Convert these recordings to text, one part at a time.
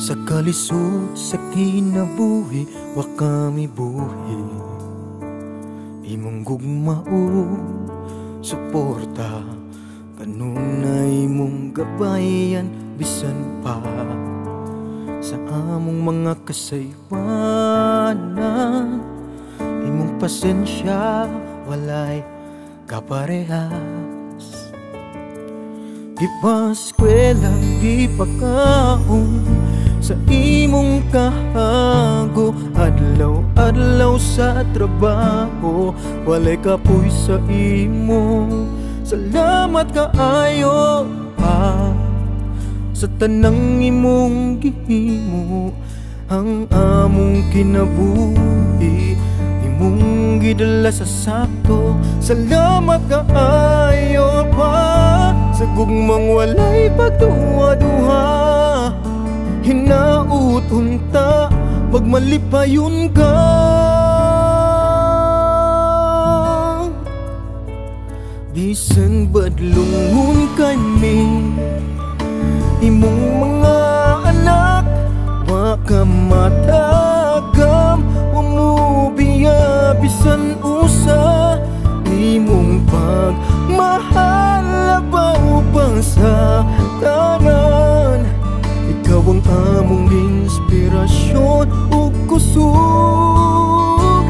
Sa kalisod, sa kinabuhi, wa kami buhi. Imong gugmao, suporta, kanunay mong gabayan, bisan pa sa among mga kasaywanan. Imong pasensya, walay kaparehas. Di pa eskwela, di pa kaon, sa imong kahago. Adlaw-adlaw sa trabaho, walay kapoy sa imo. Salamat kaayo pa sa tanang imong gihimo. Ang among kinabuhi, imong gidala sa sakto. Salamat kaayo pa sa gugmang walay pagduha-duha. Hinaut unta, magmalipayon ka. Bisan badlungon kami, imong mga anak, wa ka matagam, wa mo biya bisan usa. Imong pagmahal labaw pa sa tanan. Ikaw ang among inspirasyon ug kusog.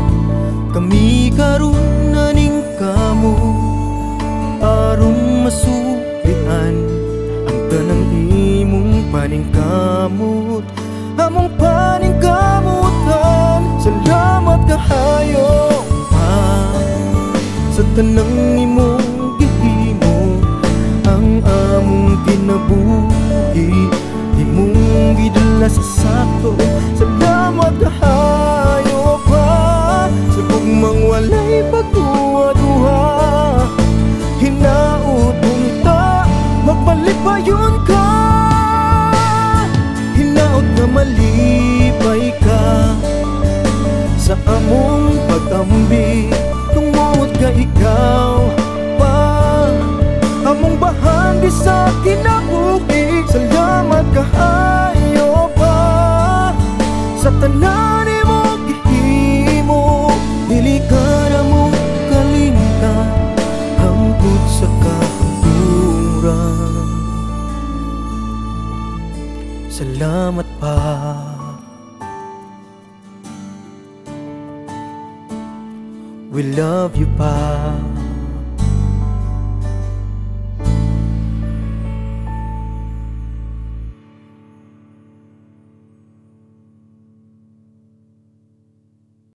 Kami karon na ning kamo, aron masulian ang tanang imong paningkamot, among paningkamutan. Salamat kahayo pa sa tanang imong gihimo. Ang among kinabuhi, imong gidala sa sakto. Salamat kahayo pa sa gugmang walay pagduha-duha. Hinaut unta, magmalipayon ka. Hinaut nga malipay ka sa among pag-ambi. Tungod ka ikaw pa among bahagi sa kinabuhi. Salamat kahayo pa sa tanan imong gihimo. Dili ka na mo kalimtan hangtod sa kahanturan. Salamat pa. We love you pa.